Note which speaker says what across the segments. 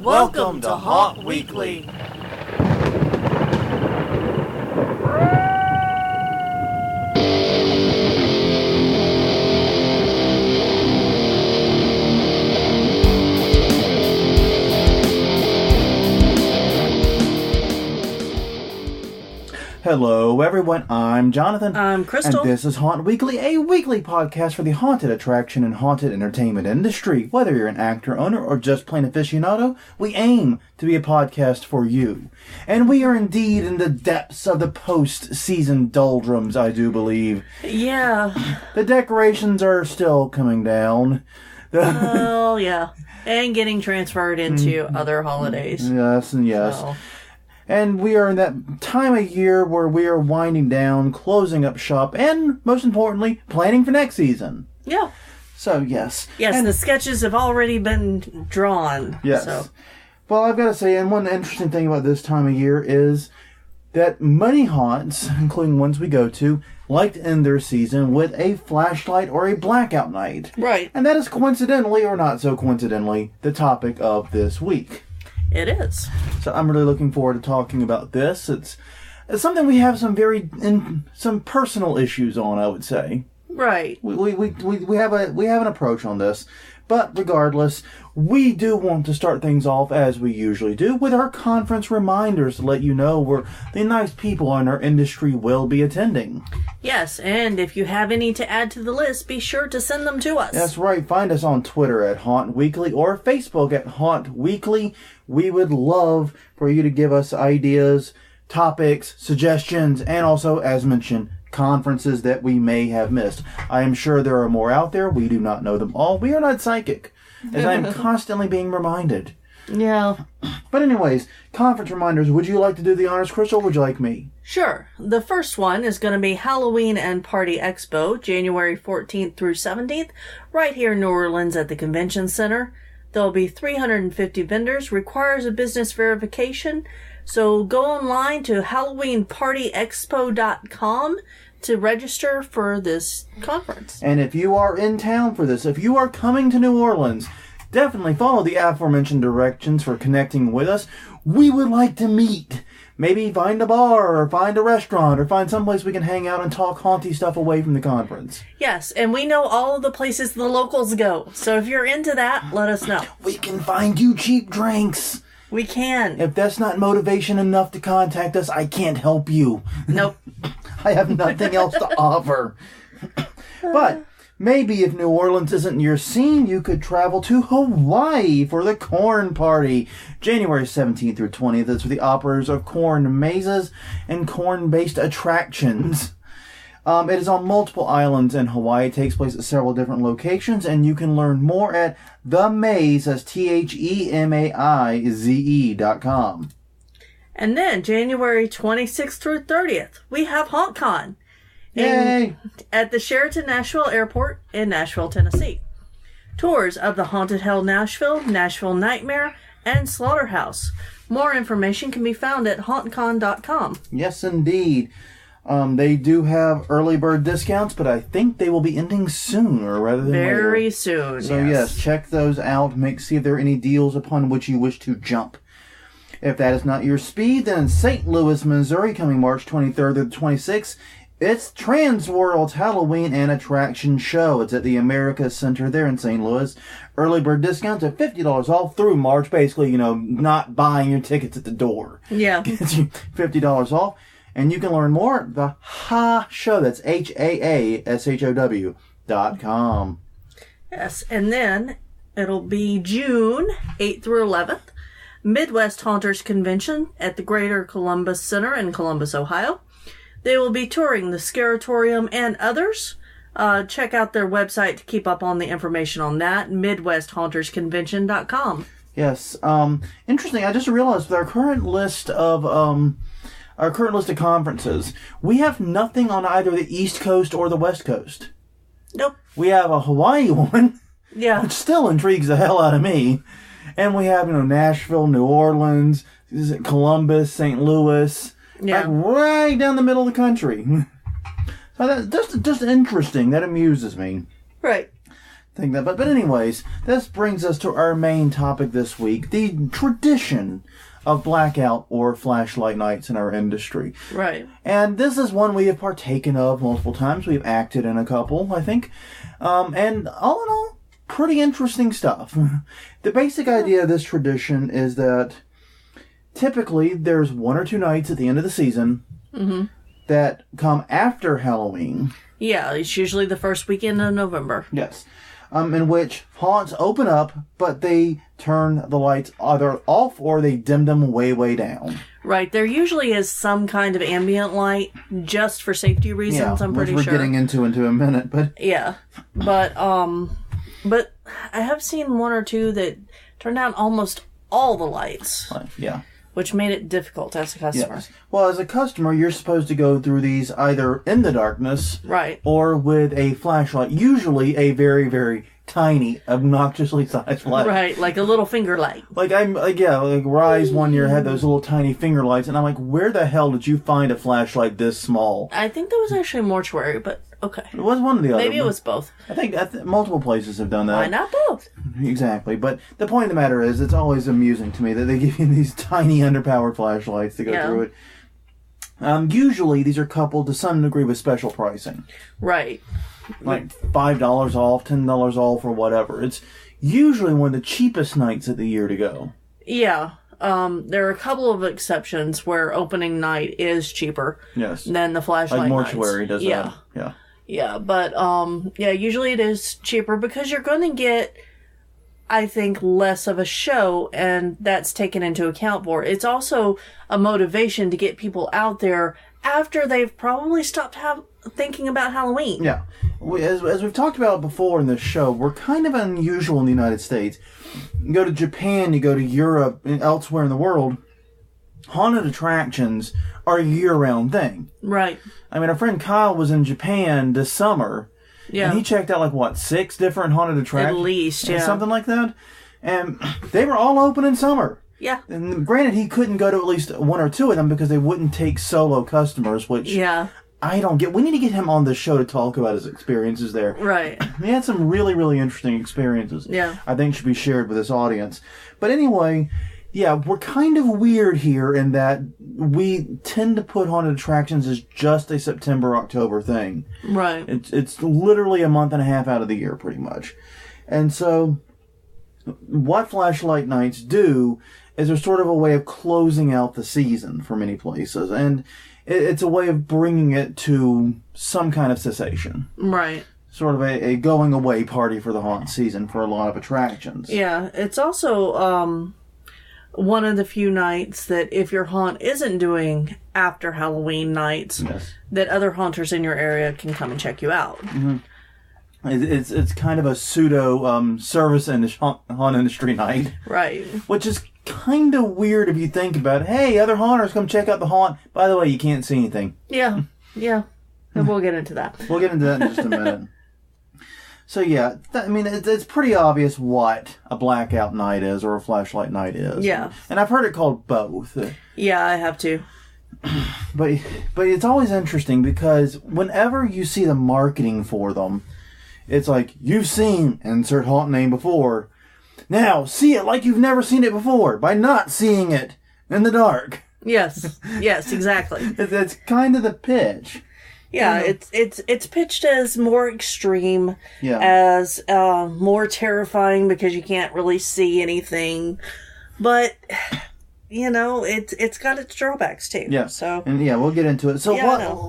Speaker 1: Welcome to Haunt Weekly.
Speaker 2: Hello everyone, I'm Jonathan.
Speaker 1: I'm Crystal.
Speaker 2: And this is Haunt Weekly, a weekly podcast for the haunted attraction and haunted entertainment industry. Whether you're an actor, owner, or just plain aficionado, we aim to be a podcast for you. And we are indeed in the depths of the post-season doldrums, I do believe.
Speaker 1: Yeah.
Speaker 2: The decorations are still coming down.
Speaker 1: Oh, yeah. And getting transferred into other holidays.
Speaker 2: Yes, and yes.
Speaker 1: So.
Speaker 2: And we are in that time of year where we are winding down, closing up shop, and, most importantly, planning for next season.
Speaker 1: Yeah.
Speaker 2: So, yes.
Speaker 1: Yes,
Speaker 2: and
Speaker 1: the sketches have already been drawn.
Speaker 2: Yes.
Speaker 1: So.
Speaker 2: Well, I've got to say, and one interesting thing about this time of year is that many haunts, including ones we go to, like to end their season with a flashlight or a blackout night.
Speaker 1: Right.
Speaker 2: And that is coincidentally, or not so coincidentally, the topic of this week.
Speaker 1: It is.
Speaker 2: So I'm really looking forward to talking about this. It's something we have some personal issues on, I would say.
Speaker 1: Right.
Speaker 2: We have an approach on this, but regardless, we do want to start things off as we usually do with our conference reminders to let you know where the nice people in our industry will be attending.
Speaker 1: Yes, and if you have any to add to the list, be sure to send them to us.
Speaker 2: That's right. Find us on Twitter at Haunt Weekly or Facebook at Haunt Weekly. We would love for you to give us ideas, topics, suggestions, and also, as mentioned, conferences that we may have missed. I am sure there are more out there. We do not know them all. We are not psychic, as I am constantly being reminded.
Speaker 1: Yeah.
Speaker 2: But anyways, conference reminders. Would you like to do the honors, Crystal, or would you like me?
Speaker 1: Sure. The first one is going to be Halloween and Party Expo, January 14th through 17th, right here in New Orleans at the Convention Center. There'll be 350 vendors, requires a business verification, so go online to HalloweenPartyExpo.com to register for this conference.
Speaker 2: And if you are in town for this, if you are coming to New Orleans, definitely follow the aforementioned directions for connecting with us. We would like to meet. Maybe find a bar, or find a restaurant, or find someplace we can hang out and talk haunty stuff away from the conference.
Speaker 1: Yes, and we know all of the places the locals go. So if you're into that, let us know.
Speaker 2: We can find you cheap drinks.
Speaker 1: We can.
Speaker 2: If that's not motivation enough to contact us, I can't help you.
Speaker 1: Nope.
Speaker 2: I have nothing else to offer. But maybe if New Orleans isn't your scene, you could travel to Hawaii for the Corn Party. January 17th through 20th is for the operators of corn mazes and corn-based attractions. It is on multiple islands in Hawaii. It takes place at several different locations, and you can learn more at themaize, that's THEMAIZE.com.
Speaker 1: And then January 26th through 30th, we have HauntCon.
Speaker 2: Yay!
Speaker 1: At the Sheraton Nashville Airport in Nashville, Tennessee. Tours of the Haunted Hell Nashville, Nashville Nightmare, and Slaughterhouse. More information can be found at hauntcon.com.
Speaker 2: Yes, indeed. They do have early bird discounts, but I think they will be ending sooner rather than later.
Speaker 1: Very soon,
Speaker 2: So yes, check those out. See if there are any deals upon which you wish to jump. If that is not your speed, then in St. Louis, Missouri, coming March 23rd through the 26th, it's Transworld's Halloween and Attraction Show. It's at the America Center there in St. Louis. Early bird discounts at $50 off through March. Basically, not buying your tickets at the door.
Speaker 1: Yeah.
Speaker 2: Gets you $50 off. And you can learn more at the HA Show. That's HAASHOW.com.
Speaker 1: Yes, and then it'll be June 8th through 11th. Midwest Haunters Convention at the Greater Columbus Center in Columbus, Ohio. They will be touring the Scaratorium and others. Check out their website to keep up on the information on that, MidwestHauntersConvention.com.
Speaker 2: Yes. Interesting. I just realized with our current list of conferences, we have nothing on either the East Coast or the West Coast.
Speaker 1: Nope.
Speaker 2: We have a Hawaii one,
Speaker 1: yeah,
Speaker 2: which still intrigues the hell out of me. And we have, Nashville, New Orleans, Columbus, St. Louis, like right down the middle of the country. So that's just interesting. That amuses me.
Speaker 1: Right.
Speaker 2: think that. But anyways, this brings us to our main topic this week, the tradition of blackout or flashlight nights in our industry.
Speaker 1: Right.
Speaker 2: And this is one we have partaken of multiple times. We've acted in a couple, I think. And all in all, pretty interesting stuff. The basic idea of this tradition is that typically there's 1 or 2 nights at the end of the season that come after Halloween.
Speaker 1: Yeah, it's usually the first weekend of November.
Speaker 2: Yes. In which haunts open up, but they turn the lights either off or they dim them way, way down.
Speaker 1: Right. There usually is some kind of ambient light just for safety reasons, I'm pretty sure.
Speaker 2: Which we're getting into a minute, but...
Speaker 1: Yeah. But I have seen 1 or 2 that turned out almost all the lights.
Speaker 2: Yeah.
Speaker 1: Which made it difficult as a customer.
Speaker 2: Yes. Well, as a customer, you're supposed to go through these either in the darkness,
Speaker 1: right,
Speaker 2: or with a flashlight. Usually, a very, very tiny, obnoxiously sized light.
Speaker 1: Right, like a little finger light.
Speaker 2: Like Rise one year had those little tiny finger lights, and I'm like, where the hell did you find a flashlight this small?
Speaker 1: I think that was actually Mortuary, but okay.
Speaker 2: It was one of the other.
Speaker 1: Maybe it was both.
Speaker 2: I think multiple places have done that.
Speaker 1: Why not both?
Speaker 2: Exactly. But the point of the matter is, it's always amusing to me that they give you these tiny underpowered flashlights to go through it. Usually, these are coupled to some degree with special pricing.
Speaker 1: Right.
Speaker 2: Like $5 off, $10 off, or whatever. It's usually one of the cheapest nights of the year to go.
Speaker 1: Yeah. There are a couple of exceptions where opening night is cheaper than the flashlight
Speaker 2: like Mortuary
Speaker 1: nights.
Speaker 2: does that. Yeah.
Speaker 1: Yeah, but usually it is cheaper because you're going to get, I think, less of a show, and that's taken into account for. It's also a motivation to get people out there after they've probably stopped thinking about Halloween.
Speaker 2: Yeah. As we've talked about before in this show, we're kind of unusual in the United States. You go to Japan, you go to Europe, and elsewhere in the world, haunted attractions are a year-round thing.
Speaker 1: Right.
Speaker 2: I mean, our friend Kyle was in Japan this summer, and he checked out, 6 different haunted attractions?
Speaker 1: At least, yeah.
Speaker 2: Something like that. And they were all open in summer.
Speaker 1: Yeah.
Speaker 2: And granted, he couldn't go to at least 1 or 2 of them because they wouldn't take solo customers, which I don't get. We need to get him on the show to talk about his experiences there.
Speaker 1: Right.
Speaker 2: He had some really, really interesting experiences.
Speaker 1: Yeah.
Speaker 2: I think should be shared with this audience. But anyway, yeah, we're kind of weird here in that we tend to put haunted attractions as just a September-October thing.
Speaker 1: Right.
Speaker 2: It's literally a month and a half out of the year, pretty much. And so, what flashlight nights do is they're sort of a way of closing out the season for many places. And it's a way of bringing it to some kind of cessation.
Speaker 1: Right.
Speaker 2: Sort of a going away party for the haunt season for a lot of attractions.
Speaker 1: Yeah, it's also one of the few nights that if your haunt isn't doing after Halloween nights, that other haunters in your area can come and check you out.
Speaker 2: Mm-hmm. It's kind of a pseudo service and haunt industry night.
Speaker 1: Right.
Speaker 2: Which is kind of weird if you think about it. Hey, other haunters, come check out the haunt. By the way, you can't see anything.
Speaker 1: Yeah. And we'll get into that.
Speaker 2: We'll get into that in just a minute. So yeah, it's pretty obvious what a blackout night is or a flashlight night is.
Speaker 1: Yeah.
Speaker 2: And I've heard it called both.
Speaker 1: Yeah, I have too.
Speaker 2: But it's always interesting because whenever you see the marketing for them, it's like, you've seen insert haunt name before. Now, see it like you've never seen it before by not seeing it in the dark.
Speaker 1: Yes, exactly.
Speaker 2: It's kind of the pitch.
Speaker 1: Yeah, it's pitched as more extreme, as more terrifying because you can't really see anything. But, it's got its drawbacks too.
Speaker 2: Yeah.
Speaker 1: So.
Speaker 2: And we'll get into it. So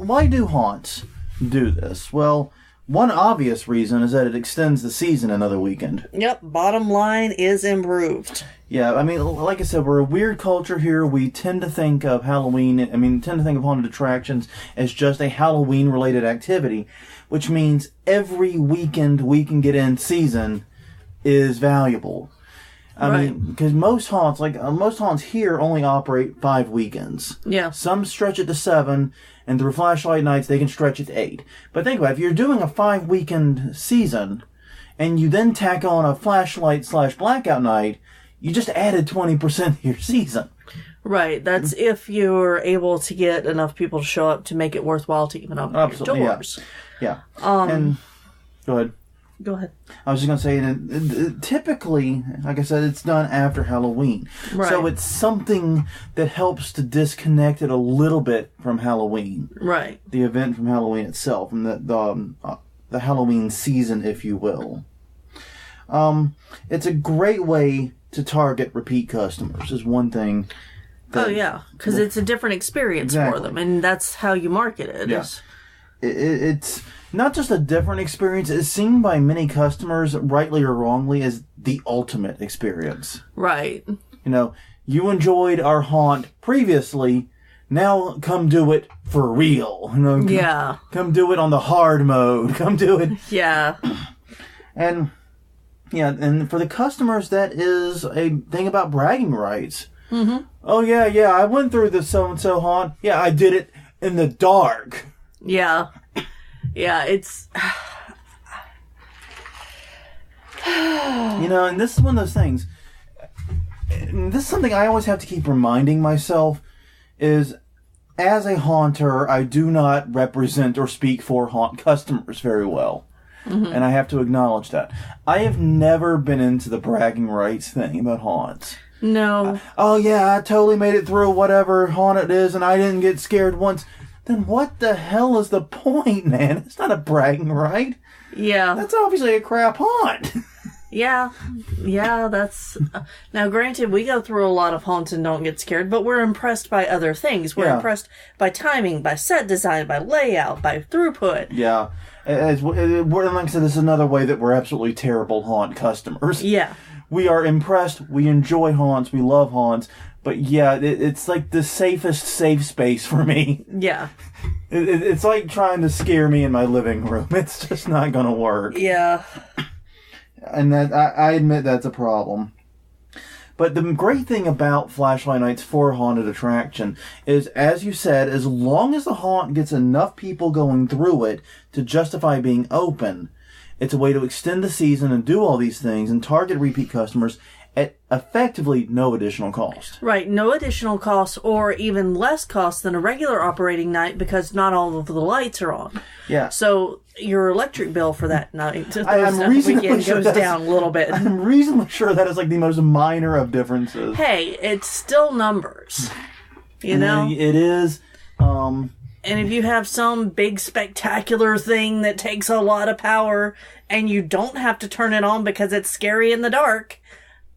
Speaker 2: why do haunts do this? Well, one obvious reason is that it extends the season another weekend.
Speaker 1: Yep, bottom line is improved.
Speaker 2: Yeah, I mean, like I said, we're a weird culture here. We tend to think of Halloween, tend to think of haunted attractions as just a Halloween-related activity, which means every weekend we can get in season is valuable. I mean, because most haunts here only operate 5 weekends.
Speaker 1: Yeah.
Speaker 2: Some stretch it to 7, and through flashlight nights, they can stretch it to 8. But think about it, if you're doing a 5-weekend season, and you then tack on a flashlight/blackout night, you just added 20% to your season.
Speaker 1: Right. That's if you're able to get enough people to show up to make it worthwhile to even open your doors.
Speaker 2: Yeah. And go ahead.
Speaker 1: Go ahead.
Speaker 2: I was just going to say, that typically, like I said, it's done after Halloween.
Speaker 1: Right.
Speaker 2: So it's something that helps to disconnect it a little bit from Halloween.
Speaker 1: Right.
Speaker 2: The event from Halloween itself, and the Halloween season, if you will. It's a great way to target repeat customers, is one thing.
Speaker 1: Oh, yeah. Because it's a different experience for them, and that's how you market it.
Speaker 2: Yeah. It's not just a different experience, it's seen by many customers, rightly or wrongly, as the ultimate experience.
Speaker 1: Right.
Speaker 2: You know, you enjoyed our haunt previously, now come do it for real. You know,
Speaker 1: Yeah.
Speaker 2: Come do it on the hard mode. Come do it.
Speaker 1: Yeah.
Speaker 2: And, yeah, and for the customers, that is a thing about bragging rights.
Speaker 1: Mm-hmm.
Speaker 2: Oh, yeah, I went through the so-and-so haunt. Yeah, I did it in the dark.
Speaker 1: Yeah. Yeah, it's...
Speaker 2: You know, and this is one of those things. And this is something I always have to keep reminding myself, is as a haunter, I do not represent or speak for haunt customers very well. Mm-hmm. And I have to acknowledge that. I have never been into the bragging rights thing about haunts.
Speaker 1: No.
Speaker 2: Oh, yeah, I totally made it through whatever haunt it is, and I didn't get scared once. Then what the hell is the point, man? It's not a bragging right.
Speaker 1: Yeah.
Speaker 2: That's obviously a crap haunt.
Speaker 1: Yeah, that's... Now, granted, we go through a lot of haunts and don't get scared, but we're impressed by other things. We're impressed by timing, by set design, by layout, by throughput.
Speaker 2: Yeah. Like I said, this is another way that we're absolutely terrible haunt customers.
Speaker 1: Yeah.
Speaker 2: We are impressed. We enjoy haunts. We love haunts. But yeah, it's like the safest safe space for me.
Speaker 1: Yeah.
Speaker 2: It's like trying to scare me in my living room. It's just not going to work.
Speaker 1: Yeah.
Speaker 2: And that I admit that's a problem. But the great thing about flashlight nights for a haunted attraction is, as you said, as long as the haunt gets enough people going through it to justify being open, it's a way to extend the season and do all these things and target repeat customers at effectively no additional cost.
Speaker 1: Right, no additional cost, or even less cost than a regular operating night, because not all of the lights are on.
Speaker 2: Yeah.
Speaker 1: So your electric bill for that night,
Speaker 2: weekend
Speaker 1: goes down a little bit.
Speaker 2: I'm reasonably sure that is like the most minor of differences.
Speaker 1: Hey, it's still numbers. You know?
Speaker 2: It is.
Speaker 1: And if you have some big spectacular thing that takes a lot of power and you don't have to turn it on because it's scary in the dark,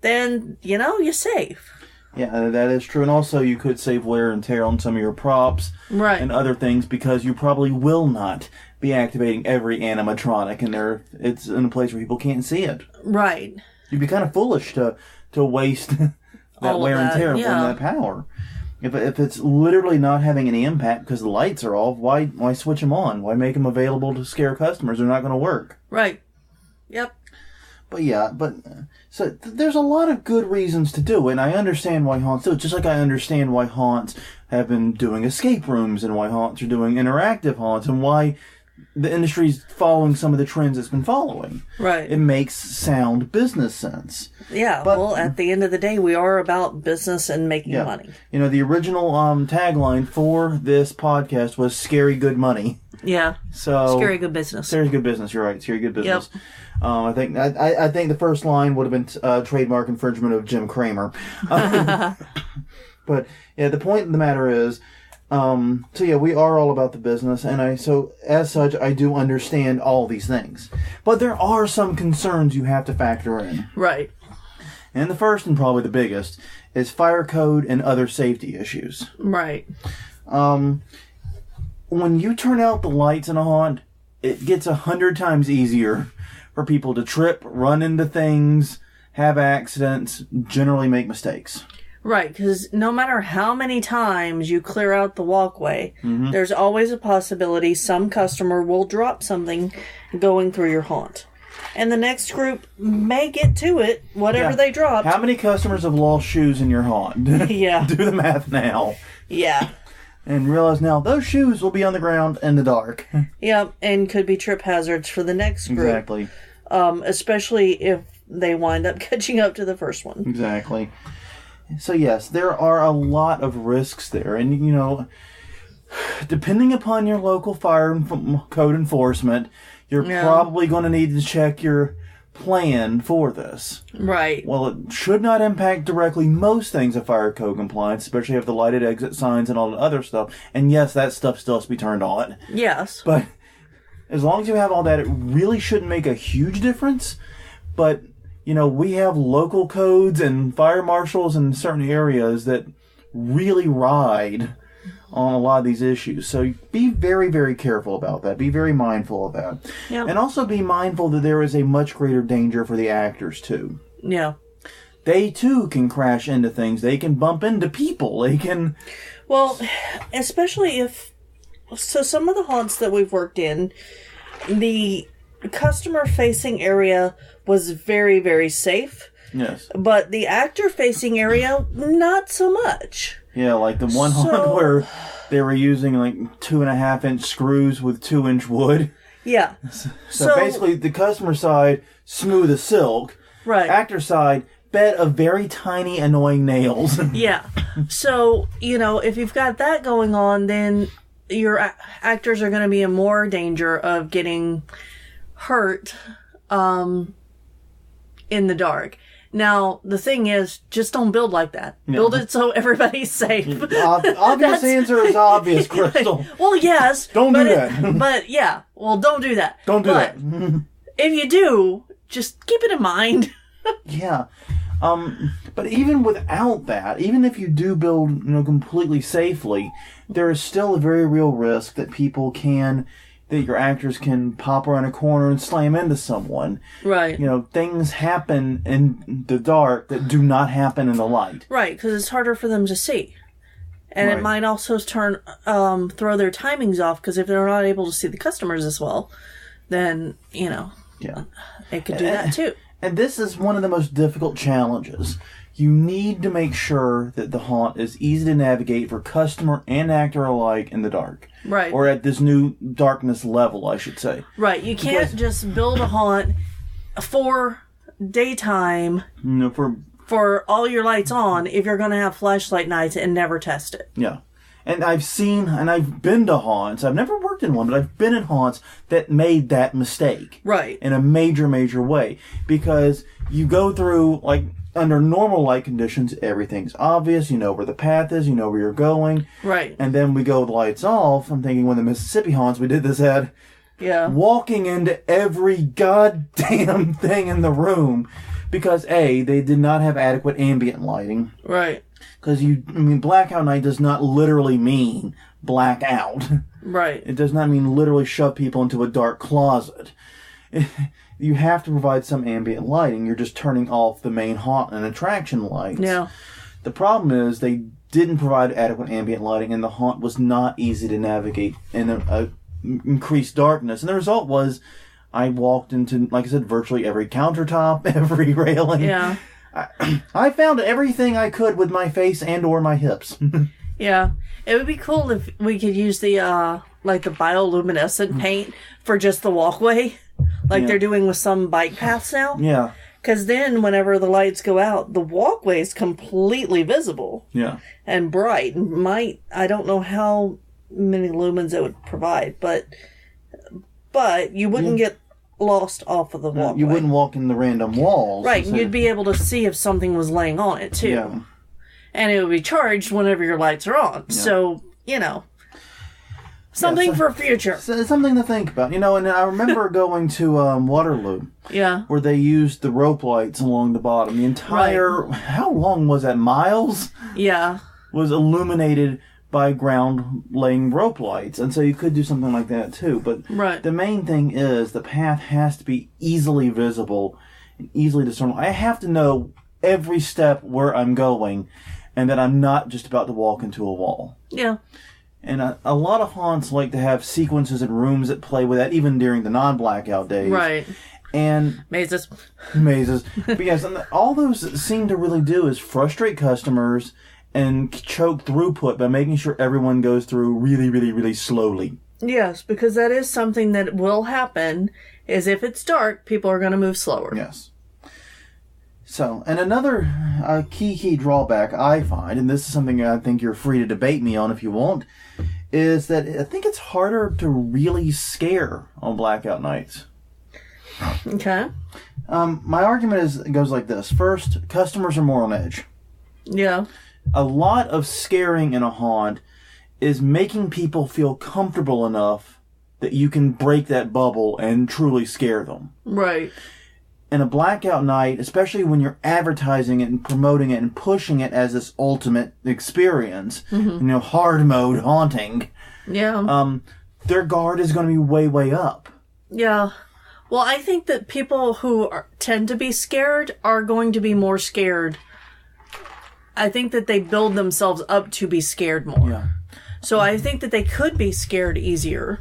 Speaker 1: then, you know, you're safe.
Speaker 2: Yeah, that is true. And also you could save wear and tear on some of your props.
Speaker 1: Right.
Speaker 2: And other things, because you probably will not be activating every animatronic it's in a place where people can't see it.
Speaker 1: Right.
Speaker 2: You'd be kind of foolish to waste that wear and tear on that power. If it's literally not having any impact because the lights are off, why switch them on? Why make them available to scare customers? They're not going to work.
Speaker 1: Right. Yep.
Speaker 2: So there's a lot of good reasons to do it, and I understand why haunts do it, just like I understand why haunts have been doing escape rooms and why haunts are doing interactive haunts and why the industry's following some of the trends it's been following.
Speaker 1: Right.
Speaker 2: It makes sound business sense.
Speaker 1: Yeah, well, at the end of the day, we are about business and making money.
Speaker 2: You know, the original tagline for this podcast was "Scary Good Money."
Speaker 1: Yeah.
Speaker 2: So
Speaker 1: scary good business.
Speaker 2: Scary good business. You're right. Scary good business.
Speaker 1: Yep.
Speaker 2: I think the first line would have been trademark infringement of Jim Cramer. But yeah, the point of the matter is, we are all about the business, and as such, I do understand all these things. But there are some concerns you have to factor in.
Speaker 1: Right.
Speaker 2: And the first, and probably the biggest, is fire code and other safety issues.
Speaker 1: Right.
Speaker 2: When you turn out the lights in a haunt, it gets 100 times easier for people to trip, run into things, have accidents, generally make mistakes.
Speaker 1: Right, because no matter how many times you clear out the walkway, there's always a possibility some customer will drop something going through your haunt. And the next group may get to it, whatever they dropped.
Speaker 2: How many customers have lost shoes in your haunt?
Speaker 1: Yeah.
Speaker 2: Do the math now.
Speaker 1: Yeah.
Speaker 2: And realize now those shoes will be on the ground in the dark.
Speaker 1: Yep, and could be trip hazards for the next group.
Speaker 2: Exactly.
Speaker 1: Especially if they wind up catching up to the first one.
Speaker 2: Exactly. So yes, there are a lot of risks there. And, you know, depending upon your local fire code enforcement, You're probably going to need to check your plan for this.
Speaker 1: Right.
Speaker 2: Well, it should not impact directly most things of fire code compliance, especially if the lighted exit signs and all the other stuff. And yes, that stuff still has to be turned on.
Speaker 1: Yes.
Speaker 2: But as long as you have all that, it really shouldn't make a huge difference. But, we have local codes and fire marshals in certain areas that really ride on a lot of these issues. So be very, very careful about that. Be very mindful of that.
Speaker 1: Yep.
Speaker 2: And also be mindful that there is a much greater danger for the actors, too.
Speaker 1: Yeah.
Speaker 2: They, too, can crash into things. They can bump into people. They can...
Speaker 1: Well, especially if... So some of the haunts that we've worked in, the customer-facing area was very, very safe.
Speaker 2: Yes.
Speaker 1: But the actor-facing area, not so much.
Speaker 2: Yeah, like the one haunt where they were using 2.5-inch screws with 2-inch wood.
Speaker 1: Yeah.
Speaker 2: So basically, the customer side, smooth as silk.
Speaker 1: Right.
Speaker 2: Actor side, bed of very tiny, annoying nails.
Speaker 1: Yeah. So, if you've got that going on, then your actors are going to be in more danger of getting hurt in the dark. Now, the thing is, just don't build like that. Yeah. Build it so everybody's safe.
Speaker 2: Obvious answer is obvious, Crystal.
Speaker 1: Well, yes.
Speaker 2: Don't do that.
Speaker 1: But, yeah. Well, don't do that.
Speaker 2: Don't do that.
Speaker 1: If you do, just keep it in mind.
Speaker 2: Yeah. But even without that, even if you do build, completely safely, there is still a very real risk that that your actors can pop around a corner and slam into someone.
Speaker 1: Right.
Speaker 2: Things happen in the dark that do not happen in the light.
Speaker 1: Right, because it's harder for them to see. And it might also throw their timings off, because if they're not able to see the customers as well, then, it could do that too.
Speaker 2: And this is one of the most difficult challenges. You need to make sure that the haunt is easy to navigate for customer and actor alike in the dark.
Speaker 1: Right.
Speaker 2: Or at this new darkness level, I should say.
Speaker 1: Right. You can't just build a haunt for daytime for all your lights on if you're going to have flashlight nights and never test it.
Speaker 2: Yeah. And I've been to haunts. I've never worked in one, but I've been in haunts that made that mistake.
Speaker 1: Right.
Speaker 2: In a major, major way. Because you go through, under normal light conditions, everything's obvious. You know where the path is. You know where you're going.
Speaker 1: Right.
Speaker 2: And then we go with the lights off. I'm thinking when the Mississippi haunts we did this at.
Speaker 1: Yeah.
Speaker 2: Walking into every goddamn thing in the room. Because, A, they did not have adequate ambient lighting.
Speaker 1: Right.
Speaker 2: Because blackout night does not literally mean blackout.
Speaker 1: Right.
Speaker 2: It does not mean literally shove people into a dark closet. You have to provide some ambient lighting. You're just turning off the main haunt and attraction lights.
Speaker 1: Yeah.
Speaker 2: The problem is they didn't provide adequate ambient lighting, and the haunt was not easy to navigate in a increased darkness. And the result was I walked into, like I said, virtually every countertop, every railing.
Speaker 1: Yeah.
Speaker 2: I found everything I could with my face and or my hips.
Speaker 1: Yeah. It would be cool if we could use the bioluminescent paint for just the walkway, they're doing with some bike paths now.
Speaker 2: Yeah.
Speaker 1: Because then whenever the lights go out, the walkway is completely visible.
Speaker 2: Yeah.
Speaker 1: And bright. I don't know how many lumens it would provide, but you wouldn't get lost off of the walkway.
Speaker 2: You wouldn't walk in the random walls.
Speaker 1: Right, and you'd be able to see if something was laying on it, too.
Speaker 2: Yeah.
Speaker 1: And it would be charged whenever your lights are on. Yeah. So, something for future.
Speaker 2: Something to think about. And I remember going to Waterloo.
Speaker 1: Yeah.
Speaker 2: Where they used the rope lights along the bottom. The entire, how long was that, miles?
Speaker 1: Yeah.
Speaker 2: Was illuminated by ground-laying rope lights. And so you could do something like that, too. But the main thing is the path has to be easily visible and easily discernible. I have to know every step where I'm going and that I'm not just about to walk into a wall.
Speaker 1: Yeah.
Speaker 2: And a lot of haunts like to have sequences and rooms that play with that, even during the non-blackout days.
Speaker 1: Right.
Speaker 2: And
Speaker 1: mazes.
Speaker 2: But yes, and all those seem to really do is frustrate customers and choke throughput by making sure everyone goes through really, really, really slowly.
Speaker 1: Yes, because that is something that will happen, is if it's dark, people are going to move slower.
Speaker 2: Yes. So, and another key drawback I find, and this is something I think you're free to debate me on if you want, is that I think it's harder to really scare on blackout nights.
Speaker 1: Okay.
Speaker 2: My argument goes like this. First, customers are more on edge.
Speaker 1: Yeah.
Speaker 2: A lot of scaring in a haunt is making people feel comfortable enough that you can break that bubble and truly scare them.
Speaker 1: Right.
Speaker 2: In a blackout night, especially when you're advertising it and promoting it and pushing it as this ultimate experience, hard mode haunting, their guard is going to be way, way up.
Speaker 1: Yeah. Well, I think that people who tend to be scared are going to be more scared. I think that they build themselves up to be scared more.
Speaker 2: Yeah.
Speaker 1: So I think that they could be scared easier.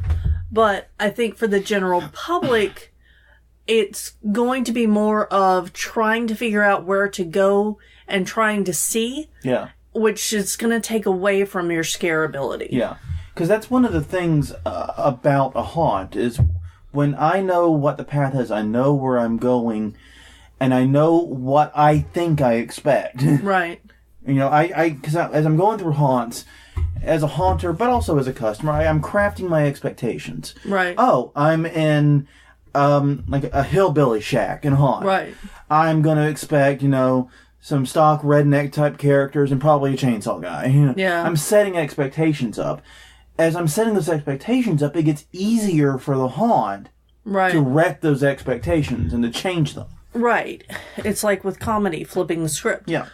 Speaker 1: But I think for the general public, it's going to be more of trying to figure out where to go and trying to see.
Speaker 2: Yeah.
Speaker 1: Which is going to take away from your scare ability.
Speaker 2: Yeah. Because that's one of the things about a haunt is when I know what the path is, I know where I'm going, and I know what I think I expect.
Speaker 1: Right.
Speaker 2: Because as I'm going through haunts, as a haunter, but also as a customer, I'm crafting my expectations.
Speaker 1: Right.
Speaker 2: Oh, I'm in like a hillbilly shack in a haunt.
Speaker 1: Right.
Speaker 2: I'm going to expect, some stock redneck type characters and probably a chainsaw guy.
Speaker 1: Yeah.
Speaker 2: I'm setting expectations up. As I'm setting those expectations up, it gets easier for the haunt to wreck those expectations and to change them.
Speaker 1: Right. It's like with comedy, flipping the script.
Speaker 2: Yeah.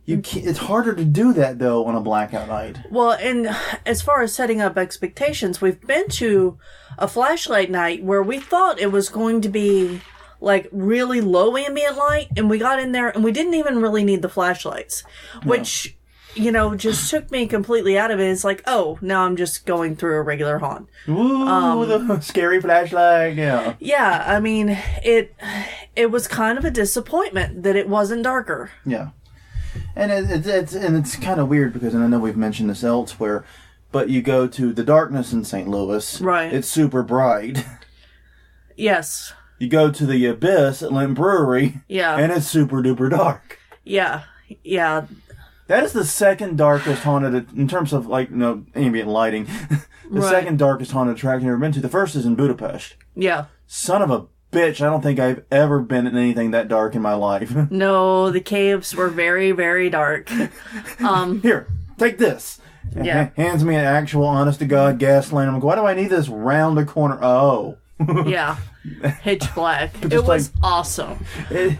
Speaker 2: It's harder to do that, though, on a blackout night.
Speaker 1: Well, and as far as setting up expectations, we've been to a flashlight night where we thought it was going to be like really low ambient light, and we got in there and we didn't even really need the flashlights, which, just took me completely out of it. It's like, oh, now I'm just going through a regular haunt.
Speaker 2: Ooh, the scary flashlight, yeah.
Speaker 1: Yeah, I mean, it was kind of a disappointment that it wasn't darker.
Speaker 2: Yeah. And it's kind of weird because, and I know we've mentioned this elsewhere, but you go to the Darkness in St. Louis.
Speaker 1: Right.
Speaker 2: It's super bright.
Speaker 1: Yes.
Speaker 2: You go to the Abyss at Lent Brewery.
Speaker 1: Yeah.
Speaker 2: And it's super duper dark.
Speaker 1: Yeah. Yeah.
Speaker 2: That is the second darkest haunted, in terms of ambient lighting, the second darkest haunted attraction I've ever been to. The first is in Budapest.
Speaker 1: Yeah.
Speaker 2: Son of a bitch, I don't think I've ever been in anything that dark in my life.
Speaker 1: No, the caves were very, very dark.
Speaker 2: Here, take this.
Speaker 1: Yeah.
Speaker 2: Hands me an actual, honest-to-God gas lamp. I'm like, why do I need this round the corner? Oh.
Speaker 1: Yeah. Pitch black. It was awesome.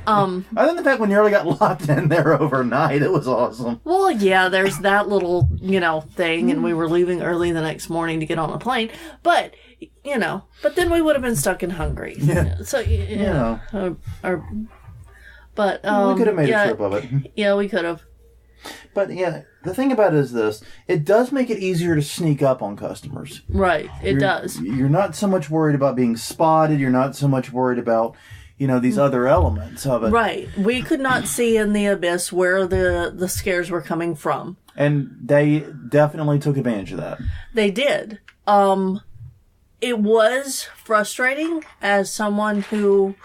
Speaker 2: Other than the fact we nearly got locked in there overnight, it was awesome.
Speaker 1: Well, yeah, there's that little, thing, and we were leaving early the next morning to get on a plane. But, but then we would have been stuck and hungry.
Speaker 2: Yeah.
Speaker 1: So, but,
Speaker 2: we could have made a trip of it.
Speaker 1: Yeah, we could have.
Speaker 2: But, yeah, the thing about it is this. It does make it easier to sneak up on customers.
Speaker 1: Right, it does.
Speaker 2: You're not so much worried about being spotted. You're not so much worried about, these other elements of it.
Speaker 1: Right. We could not see in the Abyss where the scares were coming from.
Speaker 2: And they definitely took advantage of that.
Speaker 1: They did. It was frustrating as someone who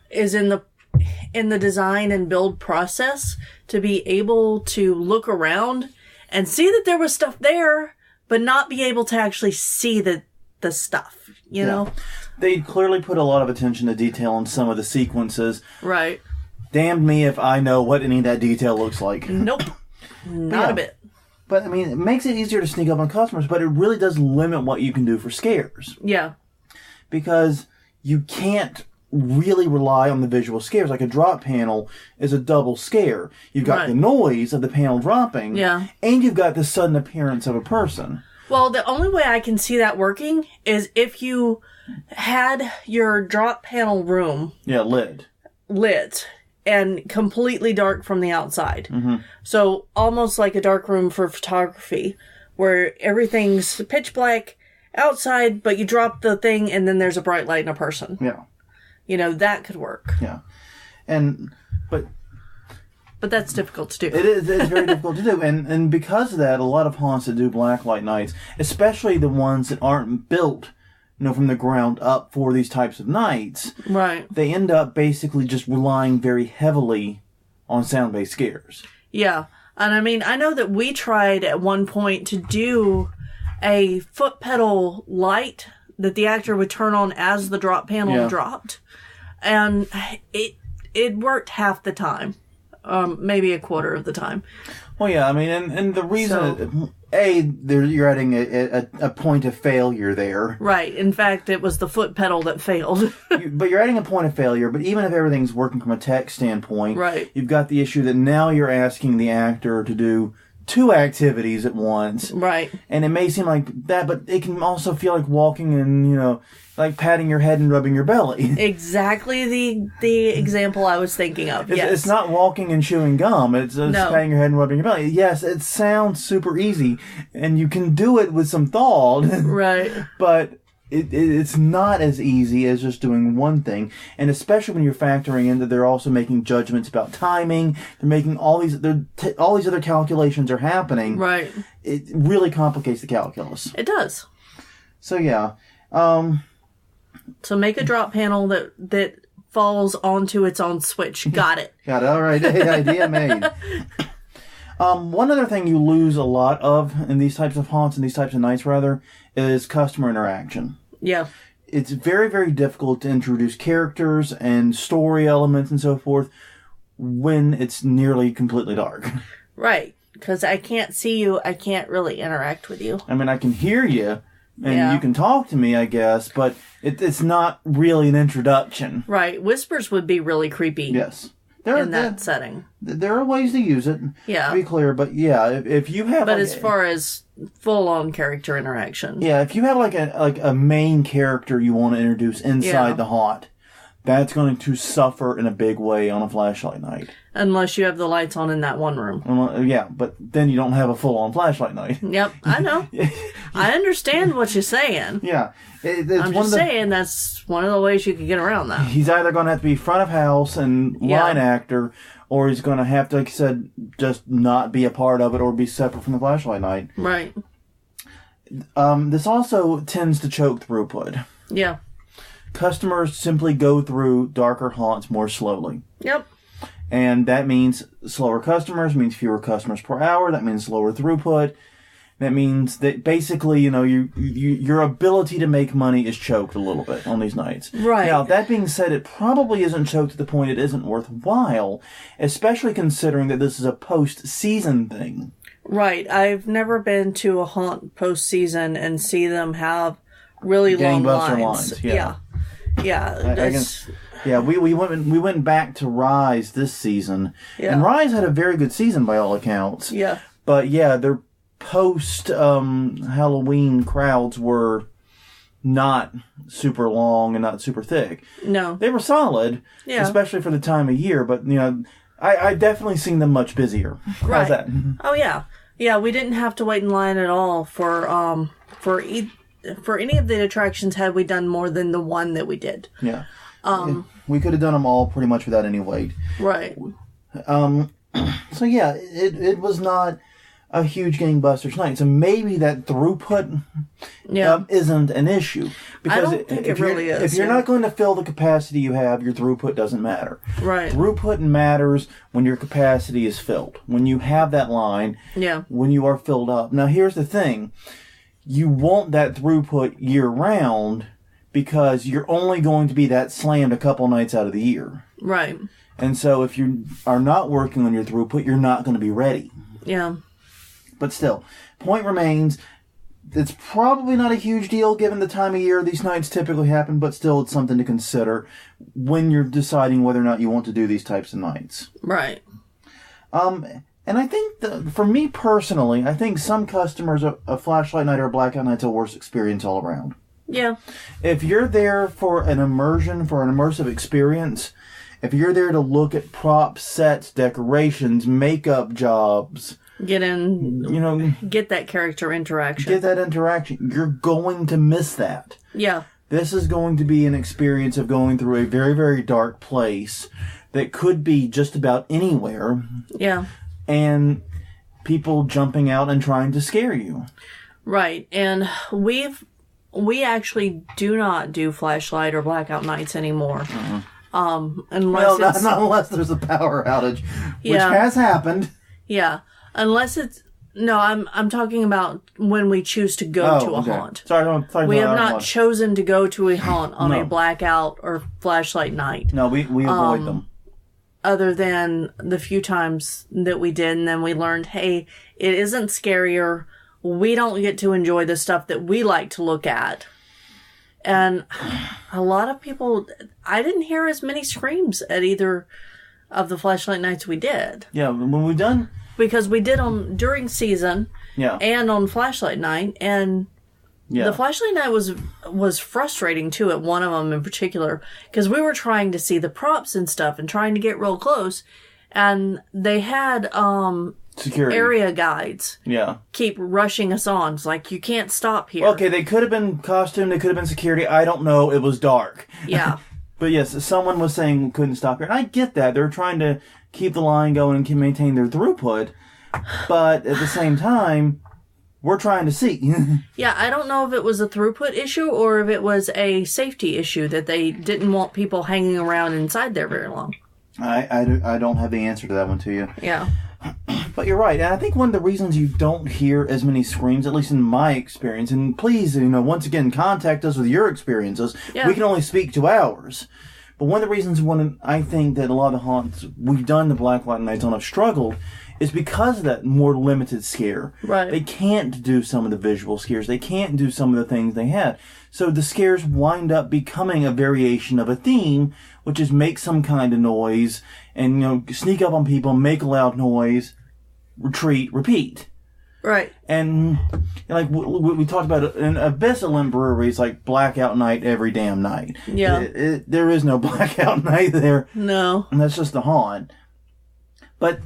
Speaker 1: is in the design and build process to be able to look around and see that there was stuff there, but not be able to actually see the stuff, you know?
Speaker 2: They clearly put a lot of attention to detail in some of the sequences.
Speaker 1: Right.
Speaker 2: Damned me if I know what any of that detail looks like.
Speaker 1: Nope. Not a bit.
Speaker 2: But, it makes it easier to sneak up on customers, but it really does limit what you can do for scares.
Speaker 1: Yeah.
Speaker 2: Because you can't really rely on the visual scares. Like a drop panel is a double scare. You've got the noise of the panel dropping, and you've got the sudden appearance of a person.
Speaker 1: Well, the only way I can see that working is if you had your drop panel room lit and completely dark from the outside. Mm-hmm. So almost like a dark room for photography where everything's pitch black outside, but you drop the thing and then there's a bright light and a person.
Speaker 2: Yeah.
Speaker 1: That could work.
Speaker 2: Yeah. But
Speaker 1: that's difficult to do.
Speaker 2: It's very difficult to do. And because of that, a lot of haunts that do blacklight nights, especially the ones that aren't built, from the ground up for these types of nights,
Speaker 1: right?
Speaker 2: They end up basically just relying very heavily on sound-based scares.
Speaker 1: Yeah. And I know that we tried at one point to do a foot pedal light that the actor would turn on as the drop panel dropped. And it worked half the time. Maybe a quarter of the time.
Speaker 2: Well, yeah, I mean, and the reason... you're adding a point of failure there.
Speaker 1: Right. In fact, it was the foot pedal that failed.
Speaker 2: But you're adding a point of failure. But even if everything's working from a tech standpoint,
Speaker 1: right,
Speaker 2: you've got the issue that now you're asking the actor to do 2 activities at once.
Speaker 1: Right.
Speaker 2: And it may seem like that, but it can also feel like walking and, like patting your head and rubbing your belly.
Speaker 1: Exactly the example I was thinking of. Yes.
Speaker 2: It's not walking and chewing gum. It's patting your head and rubbing your belly. Yes, it sounds super easy, and you can do it with some thought.
Speaker 1: Right.
Speaker 2: But it's not as easy as just doing one thing, and especially when you're factoring in that they're also making judgments about timing. They're making all these other calculations are happening.
Speaker 1: Right.
Speaker 2: It really complicates the calculus.
Speaker 1: It does.
Speaker 2: So yeah.
Speaker 1: So make a drop panel that falls onto its own switch. Got it.
Speaker 2: Got it. All right. Idea made. One other thing you lose a lot of in these types of haunts and these types of nights, rather, is customer interaction.
Speaker 1: Yeah.
Speaker 2: It's very, very difficult to introduce characters and story elements and so forth when it's nearly completely dark.
Speaker 1: Right. Because I can't see you. I can't really interact with you.
Speaker 2: I mean, I can hear you. And you can talk to me, I guess, but it's not really an introduction.
Speaker 1: Right. Whispers would be really creepy.
Speaker 2: Yes.
Speaker 1: In that setting.
Speaker 2: There are ways to use it,
Speaker 1: to
Speaker 2: be clear, but yeah, if you have...
Speaker 1: But as far as full-on character interaction.
Speaker 2: Yeah, if you have like a main character you want to introduce inside the haunt, that's going to suffer in a big way on a flashlight night.
Speaker 1: Unless you have the lights on in that one room.
Speaker 2: Yeah, but then you don't have a full-on flashlight night.
Speaker 1: Yep, I know. I understand what you're saying.
Speaker 2: Yeah.
Speaker 1: I'm just saying that's one of the ways you can get around that.
Speaker 2: He's either going to have to be front of house and line actor, or he's going to have to, like I said, just not be a part of it or be separate from the flashlight night.
Speaker 1: Right.
Speaker 2: This also tends to choke throughput.
Speaker 1: Yeah.
Speaker 2: Customers simply go through darker haunts more slowly.
Speaker 1: Yep.
Speaker 2: And that means slower customers, means fewer customers per hour. That means lower throughput. That means that basically, your ability to make money is choked a little bit on these nights.
Speaker 1: Right.
Speaker 2: Now, that being said, it probably isn't choked to the point it isn't worthwhile, especially considering that this is a post-season thing.
Speaker 1: Right. I've never been to a haunt post-season and see them have really long lines.
Speaker 2: Yeah.
Speaker 1: Yeah.
Speaker 2: Yeah, we went back to Rise this season, and Rise had a very good season by all accounts.
Speaker 1: Yeah.
Speaker 2: But yeah, their post Halloween crowds were not super long and not super thick.
Speaker 1: No,
Speaker 2: they were solid, especially for the time of year. But I definitely seen them much busier.
Speaker 1: Right.
Speaker 2: How's that?
Speaker 1: Oh yeah. We didn't have to wait in line at all for any of the attractions had we done more than the one that we did.
Speaker 2: Yeah. We could have done them all pretty much without any wait.
Speaker 1: Right.
Speaker 2: So yeah, it was not a huge gangbusters night. So maybe that throughput isn't an issue. Because
Speaker 1: I don't think it really is.
Speaker 2: If you're not going to fill the capacity you have, your throughput doesn't matter.
Speaker 1: Right.
Speaker 2: Throughput matters when your capacity is filled. When you have that line.
Speaker 1: Yeah.
Speaker 2: When you are filled up. Now here's the thing. You want that throughput year-round because you're only going to be that slammed a couple nights out of the year.
Speaker 1: Right.
Speaker 2: And so if you are not working on your throughput, you're not going to be ready.
Speaker 1: Yeah.
Speaker 2: But still, point remains, it's probably not a huge deal given the time of year these nights typically happen, but still it's something to consider when you're deciding whether or not you want to do these types of nights.
Speaker 1: Right.
Speaker 2: And I think, for me personally, I think some customers, a flashlight night or a blackout night's a worse experience all around.
Speaker 1: Yeah.
Speaker 2: If you're there for an immersion, for an immersive experience, if you're there to look at props, sets, decorations, makeup jobs,
Speaker 1: get that character interaction.
Speaker 2: Get that interaction. You're going to miss that.
Speaker 1: Yeah.
Speaker 2: This is going to be an experience of going through a very, very dark place that could be just about anywhere.
Speaker 1: Yeah.
Speaker 2: And people jumping out and trying to scare you. Right.
Speaker 1: And we actually do not do flashlight or blackout nights anymore.
Speaker 2: Not unless there's a power outage, which has happened.
Speaker 1: Yeah. Unless it's No, I'm talking about when we choose to go to a haunt.
Speaker 2: Sorry,
Speaker 1: we have not chosen to go to a haunt on
Speaker 2: No.
Speaker 1: a blackout or flashlight night.
Speaker 2: No, we avoid them.
Speaker 1: Other than the few times that we did, and then we learned, hey, it isn't scarier. We don't get to enjoy the stuff that we like to look at. And a lot of people, I didn't hear as many screams at either of the flashlight nights we did.
Speaker 2: Yeah, when we've done...
Speaker 1: Because we did them during season and on flashlight night, and the flashlight night was frustrating too at one of them in particular, because we were trying to see the props and stuff and trying to get real close, and they had
Speaker 2: security
Speaker 1: area guides keep rushing us on. It's like, you can't stop here.
Speaker 2: Okay, they could have been costume, they could have been security, I don't know, it was dark.
Speaker 1: Yeah.
Speaker 2: But yes, someone was saying we couldn't stop here, and I get that. They're trying to keep the line going and can maintain their throughput, but at the same time, we're trying to see.
Speaker 1: Yeah, I don't know if it was a throughput issue or if it was a safety issue that they didn't want people hanging around inside there very long.
Speaker 2: I don't have the answer to that one to you.
Speaker 1: Yeah.
Speaker 2: But you're right, and I think one of the reasons you don't hear as many screams, at least in my experience, and please, once again, contact us with your experiences. Yeah. We can only speak to ours. But one of the reasons I think that a lot of the haunts we've done the Blacklight Nights on have struggled is because of that more limited scare.
Speaker 1: Right.
Speaker 2: They can't do some of the visual scares. They can't do some of the things they had. So the scares wind up becoming a variation of a theme, which is make some kind of noise and, sneak up on people, make a loud noise, retreat, repeat.
Speaker 1: Right.
Speaker 2: And like we talked about in Abyssal breweries, like Blackout Night every damn night.
Speaker 1: Yeah.
Speaker 2: There is no Blackout Night there.
Speaker 1: No.
Speaker 2: And that's just the haunt. But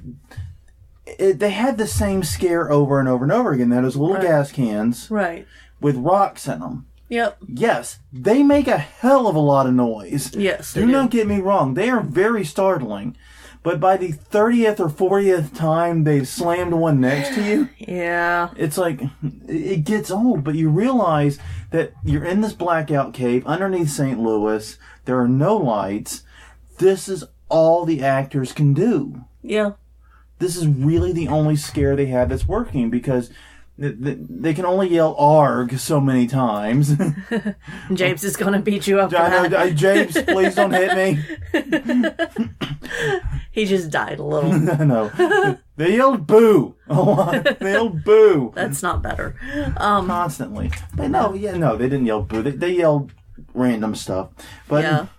Speaker 2: they had the same scare over and over and over again. Those little gas cans.
Speaker 1: Right.
Speaker 2: With rocks in them.
Speaker 1: Yep.
Speaker 2: Yes, they make a hell of a lot of noise.
Speaker 1: Yes,
Speaker 2: do not get me wrong. They are very startling. But by the 30th or 40th time they've slammed one next to you, it's like, it gets old. But you realize that you're in this blackout cave underneath St. Louis. There are no lights. This is all the actors can do.
Speaker 1: Yeah.
Speaker 2: This is really the only scare they have that's working, because they can only yell "arg" so many times.
Speaker 1: James is going to beat you up for that.
Speaker 2: James, please don't hit me.
Speaker 1: He just died a little.
Speaker 2: No. They yelled "boo" a lot. They yelled "boo."
Speaker 1: That's not better.
Speaker 2: Constantly. But no, they didn't yell "boo." They yelled random stuff. But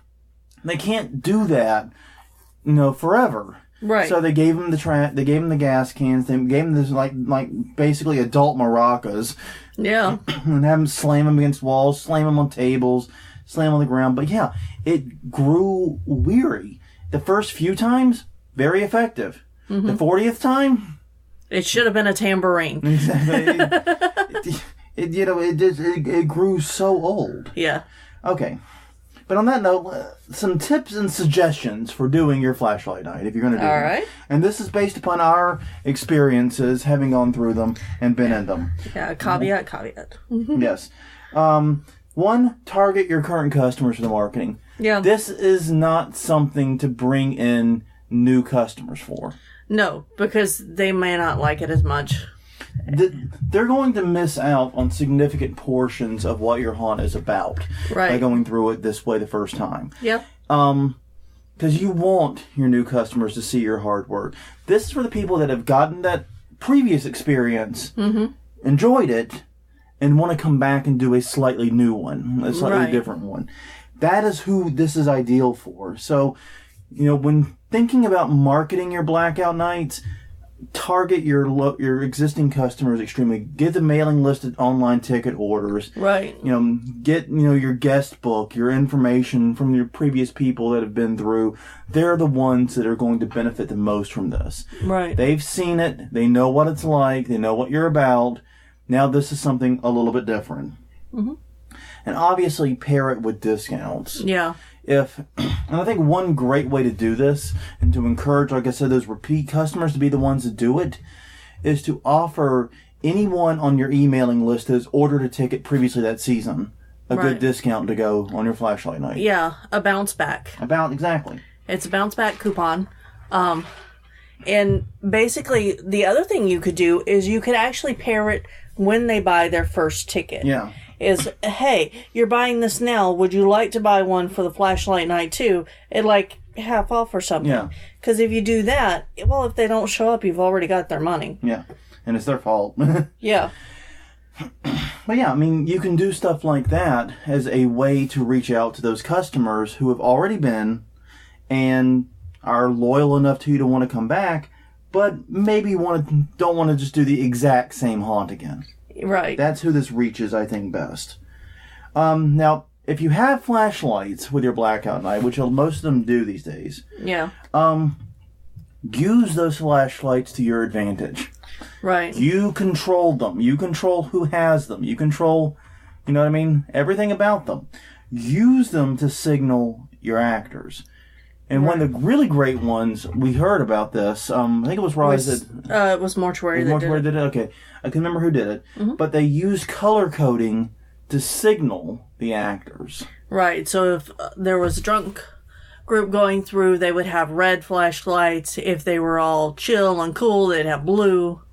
Speaker 2: they can't do that, forever.
Speaker 1: Right.
Speaker 2: So they gave him they gave him the gas cans. They gave him this like basically adult maracas.
Speaker 1: Yeah.
Speaker 2: And have him slam them against walls, slam them on tables, slam on the ground. But yeah, it grew weary. The first few times, very effective. Mm-hmm. The 40th time,
Speaker 1: it should have been a tambourine.
Speaker 2: Exactly. It grew so old.
Speaker 1: Yeah.
Speaker 2: Okay. But on that note, some tips and suggestions for doing your flashlight night, if you're going to do it.
Speaker 1: All right.
Speaker 2: And this is based upon our experiences, having gone through them and been in them.
Speaker 1: Yeah, caveat.
Speaker 2: Yes. One, target your current customers for the marketing.
Speaker 1: Yeah.
Speaker 2: This is not something to bring in new customers for.
Speaker 1: No, because they may not like it as much.
Speaker 2: They're going to miss out on significant portions of what your haunt is about by going through it this way the first time.
Speaker 1: Yep.
Speaker 2: Because you want your new customers to see your hard work. This is for the people that have gotten that previous experience, enjoyed it, and want to come back and do a slightly new one, a slightly different one. That is who this is ideal for. So, when thinking about marketing your blackout nights, target your existing customers extremely. Get the mailing list of online ticket orders.
Speaker 1: Right.
Speaker 2: Get your guest book, your information from your previous people that have been through. They're the ones that are going to benefit the most from this.
Speaker 1: Right.
Speaker 2: They've seen it. They know what it's like. They know what you're about. Now this is something a little bit different. Mm-hmm. And obviously pair it with discounts.
Speaker 1: Yeah.
Speaker 2: And I think one great way to do this, and to encourage, like I said, those repeat customers to be the ones that do it, is to offer anyone on your emailing list that has ordered a ticket previously that season a good discount to go on your flashlight night.
Speaker 1: Yeah, a bounce back.
Speaker 2: Exactly.
Speaker 1: It's a bounce back coupon. And basically, the other thing you could do is you could actually pair it when they buy their first ticket.
Speaker 2: Yeah.
Speaker 1: Is, hey, you're buying this now. Would you like to buy one for the flashlight night too? At like half off or something.
Speaker 2: Yeah.
Speaker 1: Because if you do that, well, if they don't show up, you've already got their money.
Speaker 2: Yeah. And it's their fault.
Speaker 1: Yeah.
Speaker 2: But yeah, I mean, you can do stuff like that as a way to reach out to those customers who have already been and are loyal enough to you to want to come back, but maybe don't want to just do the exact same haunt again.
Speaker 1: Right.
Speaker 2: That's who this reaches, I think, best. Now, if you have flashlights with your Blackout night, which most of them do these days,
Speaker 1: yeah.
Speaker 2: Use those flashlights to your advantage.
Speaker 1: Right.
Speaker 2: You control them. You control who has them. You control, you know what I mean? Everything about them. Use them to signal your actors. And one of the really great ones, we heard about this. I think it was Roz that...
Speaker 1: it was Mortuary that did it.
Speaker 2: Okay. I can remember who did it.
Speaker 1: Mm-hmm.
Speaker 2: But they used color coding to signal the actors.
Speaker 1: Right. So if there was a drunk group going through, they would have red flashlights. If they were all chill and cool, they'd have blue,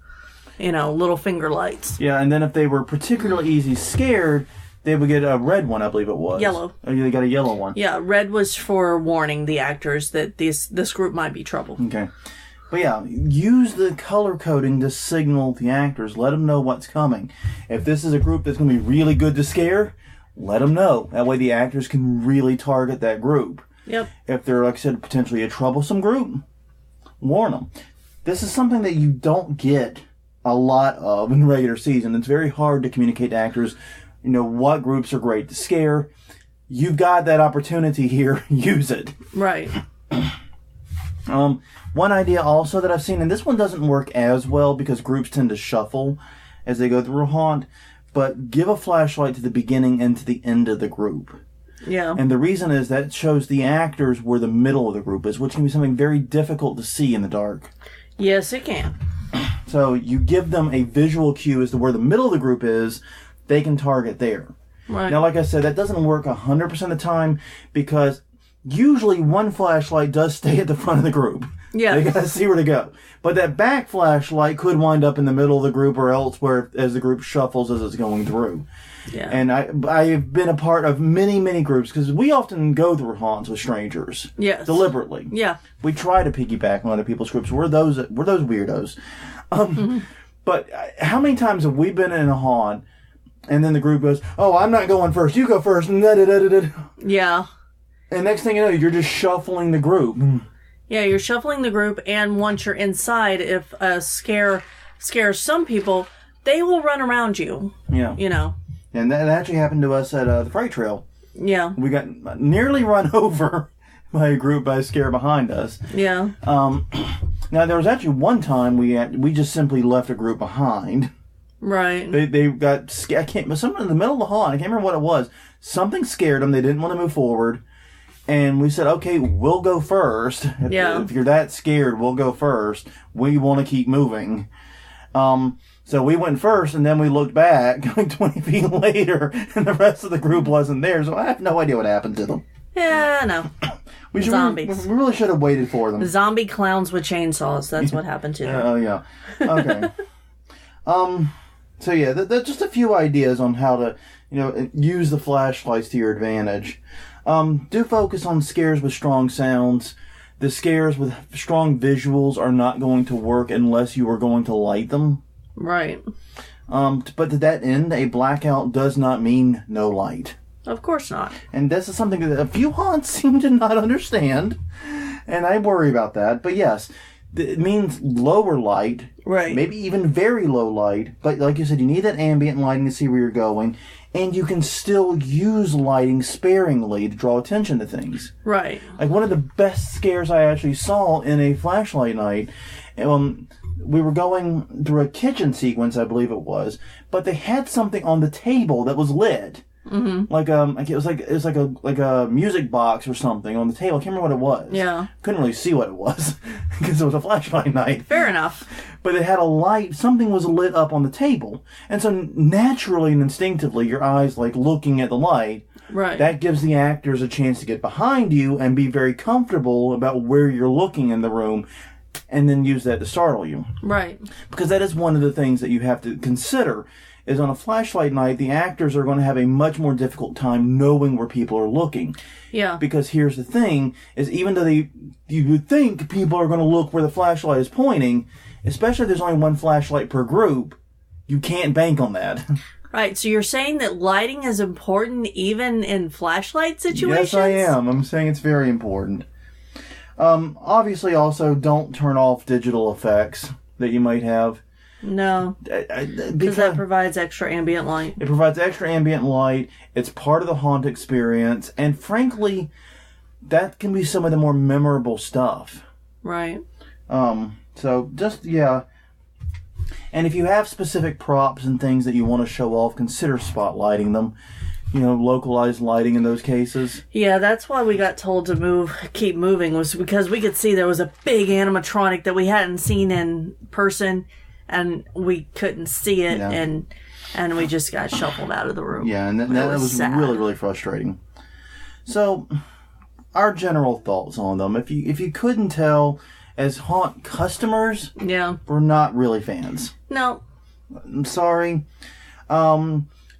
Speaker 1: little finger lights.
Speaker 2: Yeah, and then if they were particularly easy scared, they would get a red one, I believe it was.
Speaker 1: Yellow.
Speaker 2: Oh, they got a yellow one.
Speaker 1: Yeah, red was for warning the actors that this group might be trouble.
Speaker 2: Okay. But yeah, use the color coding to signal the actors. Let them know what's coming. If this is a group that's going to be really good to scare, let them know. That way the actors can really target that group.
Speaker 1: Yep.
Speaker 2: If they're, like I said, potentially a troublesome group, warn them. This is something that you don't get a lot of in regular season. It's very hard to communicate to actors, what groups are great to scare. You've got that opportunity here. Use it.
Speaker 1: Right.
Speaker 2: One idea also that I've seen, and this one doesn't work as well because groups tend to shuffle as they go through a haunt, but give a flashlight to the beginning and to the end of the group.
Speaker 1: Yeah.
Speaker 2: And the reason is that shows the actors where the middle of the group is, which can be something very difficult to see in the dark.
Speaker 1: Yes, it can.
Speaker 2: So you give them a visual cue as to where the middle of the group is, they can target there.
Speaker 1: Right.
Speaker 2: Now, like I said, that doesn't work 100% of the time because usually one flashlight does stay at the front of the group.
Speaker 1: Yeah.
Speaker 2: They gotta see where to go. But that back flashlight could wind up in the middle of the group or elsewhere as the group shuffles as it's going through.
Speaker 1: Yeah.
Speaker 2: And I've been a part of many, many groups because we often go through haunts with strangers.
Speaker 1: Yes.
Speaker 2: Deliberately.
Speaker 1: Yeah.
Speaker 2: We try to piggyback on other people's groups. We're those weirdos. But how many times have we been in a haunt and then the group goes, "Oh, I'm not going first. You go first." And
Speaker 1: yeah.
Speaker 2: And next thing you know, you're just shuffling the group.
Speaker 1: Yeah, you're shuffling the group, and once you're inside, if a scare scares some people, they will run around you.
Speaker 2: Yeah. And that actually happened to us at the freight trail.
Speaker 1: Yeah.
Speaker 2: We got nearly run over by a group by a scare behind us.
Speaker 1: Yeah.
Speaker 2: Now, there was actually one time we just simply left a group behind.
Speaker 1: Right.
Speaker 2: They got scared. Someone in the middle of the haunt, I can't remember what it was. Something scared them. They didn't want to move forward. And we said, okay, we'll go first. If you're that scared, we'll go first. We want to keep moving. So we went first, and then we looked back like 20 feet later, and the rest of the group wasn't there. So I have no idea what happened to them.
Speaker 1: Yeah, no. Zombies.
Speaker 2: We really should have waited for them.
Speaker 1: Zombie clowns with chainsaws. That's what happened to them.
Speaker 2: Oh, yeah. Okay. So yeah, that's just a few ideas on how to, use the flashlights to your advantage. Do focus on scares with strong sounds. The scares with strong visuals are not going to work unless you are going to light them.
Speaker 1: Right.
Speaker 2: But to that end, a blackout does not mean no light.
Speaker 1: Of course not.
Speaker 2: And this is something that a few haunts seem to not understand. And I worry about that. But yes, it means lower light.
Speaker 1: Right.
Speaker 2: Maybe even very low light. But like you said, you need that ambient lighting to see where you're going. And you can still use lighting sparingly to draw attention to things.
Speaker 1: Right.
Speaker 2: Like one of the best scares I actually saw in a flashlight night, we were going through a kitchen sequence, I believe it was, but they had something on the table that was lit. Mm-hmm. It was like a music box or something on the table. I can't remember what it was.
Speaker 1: Yeah.
Speaker 2: Couldn't really see what it was because it was a flashlight night.
Speaker 1: Fair enough.
Speaker 2: But it had a light. Something was lit up on the table, and so naturally and instinctively, your eyes looking at the light.
Speaker 1: Right.
Speaker 2: That gives the actors a chance to get behind you and be very comfortable about where you're looking in the room, and then use that to startle you.
Speaker 1: Right.
Speaker 2: Because that is one of the things that you have to consider, is on a flashlight night, the actors are going to have a much more difficult time knowing where people are looking.
Speaker 1: Yeah.
Speaker 2: Because here's the thing, is even though you would think people are going to look where the flashlight is pointing, especially if there's only one flashlight per group, you can't bank on that.
Speaker 1: Right, so you're saying that lighting is important even in flashlight situations?
Speaker 2: Yes, I am. I'm saying it's very important. Obviously, also, don't turn off digital effects that you might have.
Speaker 1: No, because that provides extra ambient light.
Speaker 2: It provides extra ambient light. It's part of the haunt experience. And frankly, that can be some of the more memorable stuff.
Speaker 1: Right.
Speaker 2: So, just, yeah. And if you have specific props and things that you want to show off, consider spotlighting them. You know, localized lighting in those cases.
Speaker 1: Yeah, that's why we got told to keep moving, was because we could see there was a big animatronic that we hadn't seen in person, and we couldn't see it, and we just got shuffled out of the room.
Speaker 2: Yeah, and that was really, really frustrating. So, our general thoughts on them. If you couldn't tell, as haunt customers, we're not really fans.
Speaker 1: No.
Speaker 2: I'm sorry.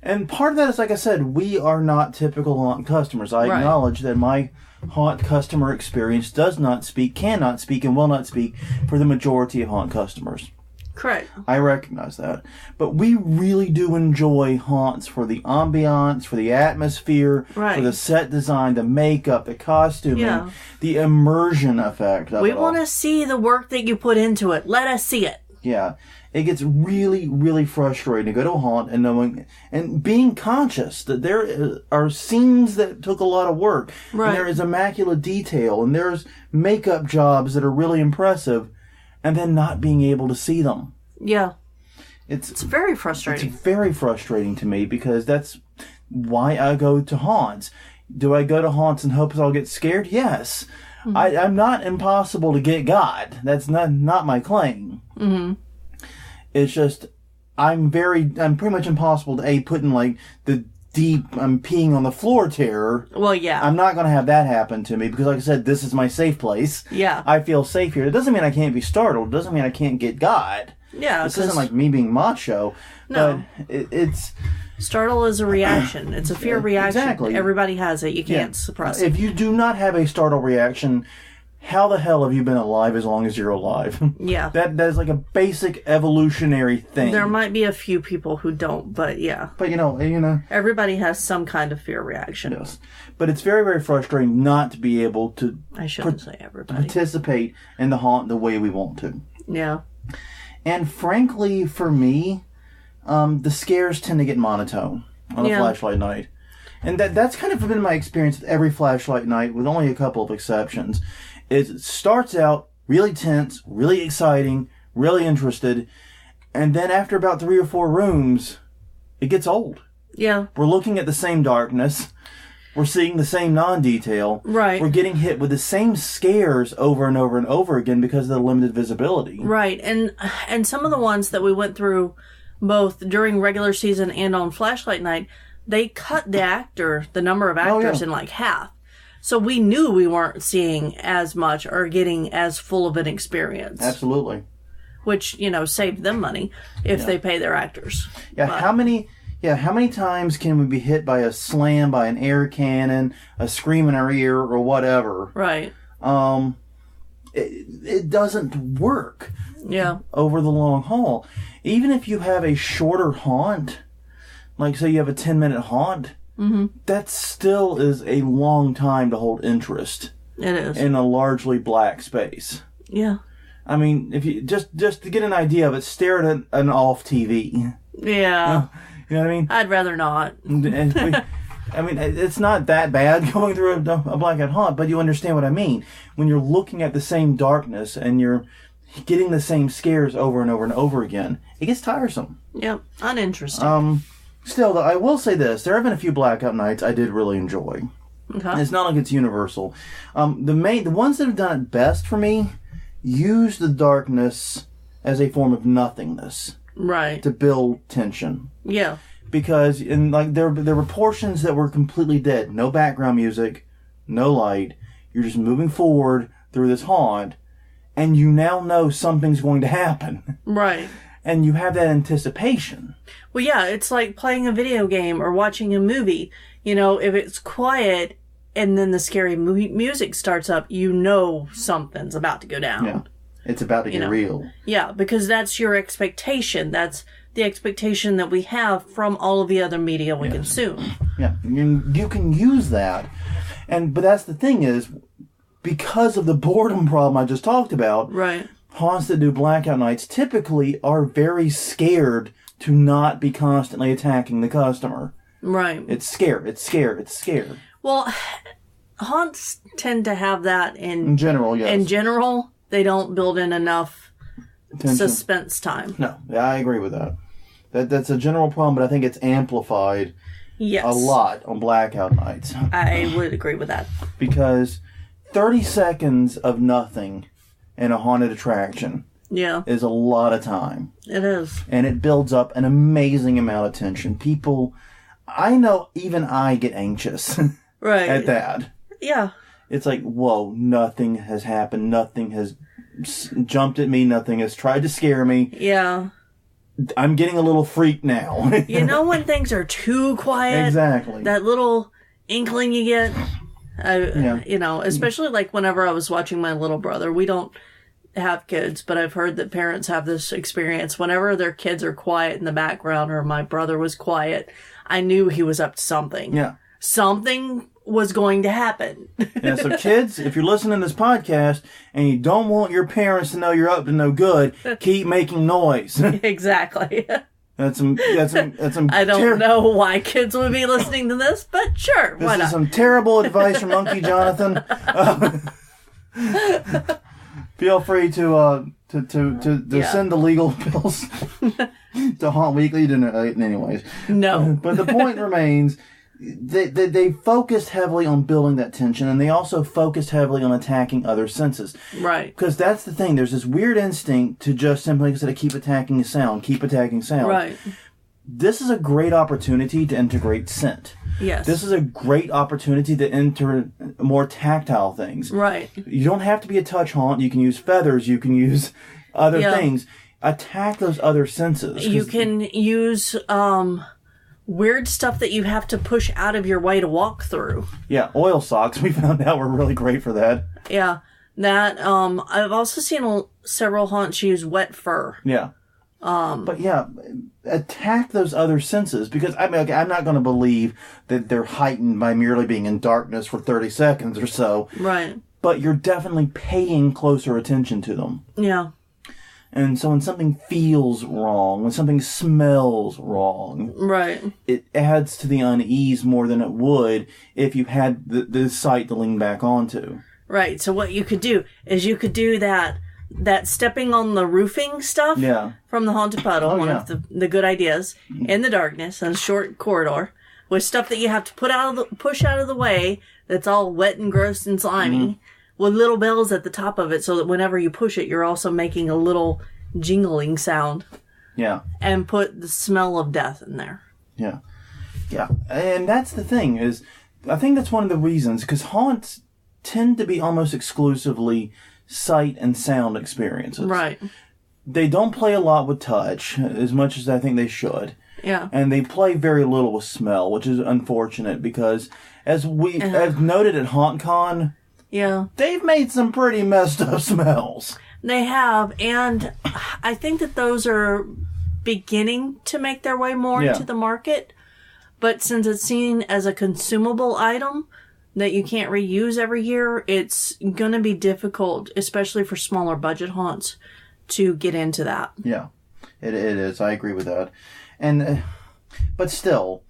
Speaker 2: And part of that is, like I said, we are not typical haunt customers. I acknowledge that my haunt customer experience cannot speak, and will not speak for the majority of haunt customers.
Speaker 1: Correct.
Speaker 2: I recognize that. But we really do enjoy haunts for the ambiance, for the atmosphere, for the set design, the makeup, the costuming, the immersion effect of it.
Speaker 1: We want to see the work that you put into it. Let us see it.
Speaker 2: Yeah. It gets really, really frustrating to go to a haunt and knowing and being conscious that there are scenes that took a lot of work. Right. And there is immaculate detail, and there's makeup jobs that are really impressive, and then not being able to see them.
Speaker 1: Yeah. It's very frustrating.
Speaker 2: It's very frustrating to me, because that's why I go to haunts. Do I go to haunts in hopes I'll get scared? Yes. Mm-hmm. I'm not impossible to get God. That's not my claim. Mm-hmm. It's just, I'm pretty much impossible to put in like the deep, I'm peeing on the floor terror.
Speaker 1: Well, yeah.
Speaker 2: I'm not going to have that happen to me, because like I said, this is my safe place.
Speaker 1: Yeah.
Speaker 2: I feel safe here. It doesn't mean I can't be startled. It doesn't mean I can't get God.
Speaker 1: Yeah.
Speaker 2: This isn't like me being macho.
Speaker 1: No.
Speaker 2: But it's...
Speaker 1: Startle is a reaction. It's a fear reaction.
Speaker 2: Exactly.
Speaker 1: Everybody has it. You can't suppress it.
Speaker 2: If you do not have a startle reaction, how the hell have you been alive as long as you're alive?
Speaker 1: Yeah.
Speaker 2: That is like a basic evolutionary thing.
Speaker 1: There might be a few people who don't, but yeah.
Speaker 2: But you know.
Speaker 1: Everybody has some kind of fear reaction.
Speaker 2: Yes. But it's very, very frustrating not to be able to
Speaker 1: I shouldn't say everybody.
Speaker 2: Participate in the haunt the way we want to.
Speaker 1: Yeah.
Speaker 2: And frankly, for me, the scares tend to get monotone on a flashlight night. And that's kind of been my experience with every flashlight night, with only a couple of exceptions. It starts out really tense, really exciting, really interested, and then after about 3 or 4 rooms, it gets old.
Speaker 1: Yeah.
Speaker 2: We're looking at the same darkness. We're seeing the same non-detail.
Speaker 1: Right.
Speaker 2: We're getting hit with the same scares over and over and over again because of the limited visibility.
Speaker 1: Right. And some of the ones that we went through both during regular season and on flashlight night, they cut the number of actors in like half. So we knew we weren't seeing as much or getting as full of an experience.
Speaker 2: Absolutely.
Speaker 1: Which, saved them money if they pay their actors.
Speaker 2: Yeah, but how many times can we be hit by a slam, by an air cannon, a scream in our ear, or whatever?
Speaker 1: Right.
Speaker 2: It doesn't work.
Speaker 1: Yeah.
Speaker 2: Over the long haul. Even if you have a shorter haunt, like say you have a 10-minute haunt, that still is a long time to hold interest.
Speaker 1: It is.
Speaker 2: In a largely black space.
Speaker 1: Yeah.
Speaker 2: I mean, if you just to get an idea of it, stare at an off TV.
Speaker 1: Yeah.
Speaker 2: You know what I mean?
Speaker 1: I'd rather not.
Speaker 2: It's not that bad going through a blackout haunt, but you understand what I mean. When you're looking at the same darkness and you're getting the same scares over and over and over again, it gets tiresome.
Speaker 1: Yeah, uninteresting.
Speaker 2: Still, though, I will say this. There have been a few blackout nights I did really enjoy.
Speaker 1: Okay.
Speaker 2: It's not like it's universal. The ones that have done it best for me use the darkness as a form of nothingness.
Speaker 1: Right.
Speaker 2: To build tension.
Speaker 1: Yeah.
Speaker 2: Because there were portions that were completely dead. No background music, no light. You're just moving forward through this haunt, and you now know something's going to happen.
Speaker 1: Right.
Speaker 2: And you have that anticipation.
Speaker 1: Well, yeah, it's like playing a video game or watching a movie. You know, if it's quiet and then the scary music starts up, you know something's about to go down.
Speaker 2: Yeah. It's about to get real.
Speaker 1: Yeah, because that's your expectation. That's the expectation that we have from all of the other media we consume.
Speaker 2: Yeah, you can use that. But that's the thing is, because of the boredom problem I just talked about,
Speaker 1: right?
Speaker 2: Haunts that do blackout nights typically are very scared to not be constantly attacking the customer.
Speaker 1: Right.
Speaker 2: It's scared.
Speaker 1: Well, haunts tend to have that in
Speaker 2: general, yes.
Speaker 1: In general, they don't build in enough suspense time.
Speaker 2: No, I agree with that. That's a general problem, but I think it's amplified a lot on blackout nights.
Speaker 1: I would agree with that.
Speaker 2: Because 30 seconds of nothing in a haunted attraction is a lot of time.
Speaker 1: It is.
Speaker 2: And it builds up an amazing amount of tension. People, I know even I get anxious at that.
Speaker 1: Yeah.
Speaker 2: It's like, whoa, nothing has happened. Nothing has jumped at me. Nothing has tried to scare me.
Speaker 1: Yeah.
Speaker 2: I'm getting a little freaked now.
Speaker 1: You know when things are too quiet?
Speaker 2: Exactly.
Speaker 1: That little inkling you get? You know, especially like whenever I was watching my little brother. We don't have kids, but I've heard that parents have this experience. Whenever their kids are quiet in the background or my brother was quiet, I knew he was up to something.
Speaker 2: Yeah.
Speaker 1: Something was going to happen.
Speaker 2: Yeah, so kids, if you're listening to this podcast and you don't want your parents to know you're up to no good, keep making noise.
Speaker 1: Exactly.
Speaker 2: That's some
Speaker 1: I don't know why kids would be listening to this, but sure, why not?
Speaker 2: This is some terrible advice from Monkey Jonathan. Feel free to send the legal bills to Haunt Weekly. Anyways.
Speaker 1: No.
Speaker 2: But the point remains, they focused heavily on building that tension, and they also focused heavily on attacking other senses.
Speaker 1: Right.
Speaker 2: Because that's the thing. There's this weird instinct to just simply, like I said, keep attacking sound.
Speaker 1: Right.
Speaker 2: This is a great opportunity to integrate scent.
Speaker 1: Yes.
Speaker 2: This is a great opportunity to enter more tactile things.
Speaker 1: Right.
Speaker 2: You don't have to be a touch haunt. You can use feathers. You can use other things. Attack those other senses.
Speaker 1: You can use weird stuff that you have to push out of your way to walk through.
Speaker 2: Yeah, oil socks. We found out were really great for that.
Speaker 1: Yeah. That, I've also seen several haunts use wet fur.
Speaker 2: Yeah. But yeah, attack those other senses, because I'm not going to believe that they're heightened by merely being in darkness for 30 seconds or so.
Speaker 1: Right.
Speaker 2: But you're definitely paying closer attention to them.
Speaker 1: Yeah. And
Speaker 2: so when something feels wrong, when something smells wrong,
Speaker 1: right,
Speaker 2: it adds to the unease more than it would if you had the site to lean back onto.
Speaker 1: Right. So what you could do is you could do that stepping on the roofing stuff from the Haunted Puddle, one of the good ideas, in the darkness, in a short corridor, with stuff that you have to push out of the way that's all wet and gross and slimy, with little bells at the top of it so that whenever you push it, you're also making a little jingling sound.
Speaker 2: Yeah.
Speaker 1: And put the smell of death in there.
Speaker 2: Yeah. Yeah. And that's the thing, is I think that's one of the reasons, because haunts tend to be almost exclusively sight and sound experiences.
Speaker 1: Right.
Speaker 2: They don't play a lot with touch, as much as I think they should.
Speaker 1: Yeah.
Speaker 2: And they play very little with smell, which is unfortunate, because as we have noted at HauntCon, they've made some pretty messed up smells.
Speaker 1: They have, and I think that those are beginning to make their way more into the market. But since it's seen as a consumable item that you can't reuse every year, it's going to be difficult, especially for smaller budget haunts, to get into that.
Speaker 2: Yeah, it is. I agree with that. And but still,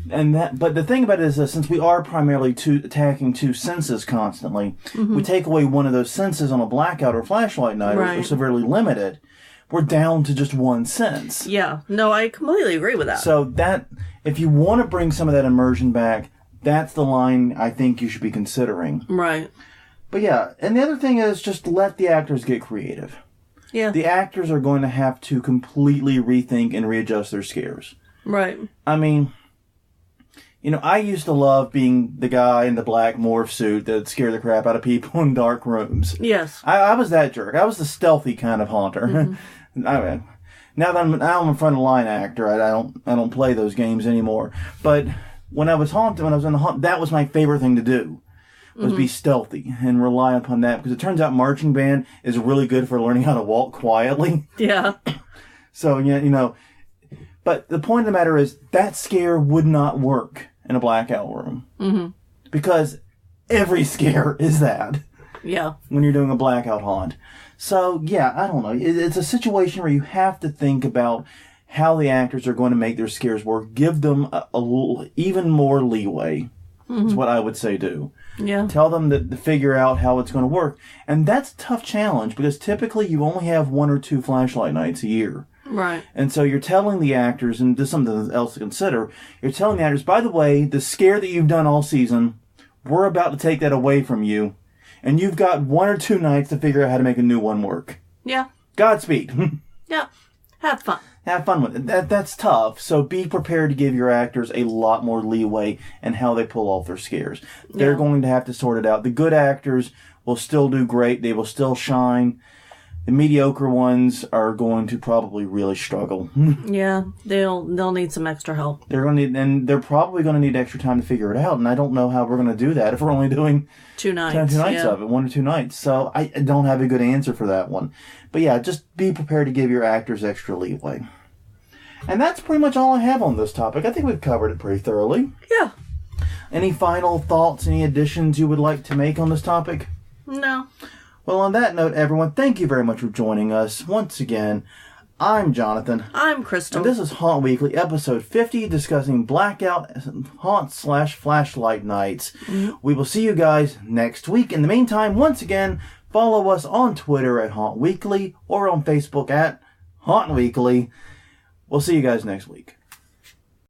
Speaker 2: but the thing about it is that since we are primarily attacking two senses constantly, we take away one of those senses on a blackout or flashlight night, or we're severely limited. We're down to just one sense.
Speaker 1: Yeah, no, I completely agree with that.
Speaker 2: So that, if you want to bring some of that immersion back, that's the line I think you should be considering.
Speaker 1: Right.
Speaker 2: But yeah, and the other thing is just let the actors get creative.
Speaker 1: Yeah.
Speaker 2: The actors are going to have to completely rethink and readjust their scares.
Speaker 1: Right.
Speaker 2: I mean, You know, I used to love being the guy in the black morph suit that scared the crap out of people in dark rooms.
Speaker 1: Yes.
Speaker 2: I was that jerk. I was the stealthy kind of haunter. Mm-hmm. I mean, now that I'm a front of line actor, I don't play those games anymore. But when I was haunted, when I was in the haunt, that was my favorite thing to do. Was be stealthy and rely upon that, because it turns out marching band is really good for learning how to walk quietly.
Speaker 1: Yeah.
Speaker 2: So, yeah, you know, but the point of the matter is that scare would not work in a blackout room. Mm-hmm. Because every scare is that.
Speaker 1: Yeah. When
Speaker 2: you're doing a blackout haunt. So, yeah, I don't know. It's a situation where you have to think about how the actors are going to make their scares work. Give them a little, even more leeway. Is what I would say do.
Speaker 1: Yeah.
Speaker 2: Tell them to figure out how it's going to work. And that's a tough challenge, because typically you only have 1 or 2 flashlight nights a year.
Speaker 1: Right.
Speaker 2: And so you're telling the actors, and this is something else to consider, you're telling the actors, by the way, the scare that you've done all season, we're about to take that away from you. And you've got 1 or 2 nights to figure out how to make a new one work.
Speaker 1: Yeah.
Speaker 2: Godspeed.
Speaker 1: Yeah. Have fun.
Speaker 2: Have fun with it. That's tough. So be prepared to give your actors a lot more leeway in how they pull off their scares. They're going to have to sort it out. The good actors will still do great. They will still shine. The mediocre ones are going to probably really struggle.
Speaker 1: Yeah, they'll need some extra help.
Speaker 2: They're probably going to need extra time to figure it out. And I don't know how we're going to do that if we're only doing
Speaker 1: 2 nights.
Speaker 2: 2 nights of it, 1 or 2 nights. So I don't have a good answer for that one. But yeah, just be prepared to give your actors extra leeway. And that's pretty much all I have on this topic. I think we've covered it pretty thoroughly.
Speaker 1: Yeah.
Speaker 2: Any final thoughts, any additions you would like to make on this topic?
Speaker 1: No.
Speaker 2: Well, on that note, everyone, thank you very much for joining us. Once again, I'm Jonathan.
Speaker 1: I'm Crystal.
Speaker 2: And this is Haunt Weekly, episode 50, discussing Blackout Haunt/Flashlight Nights. Mm-hmm. We will see you guys next week. In the meantime, once again, follow us on Twitter at Haunt Weekly or on Facebook at Haunt Weekly. We'll see you guys next week.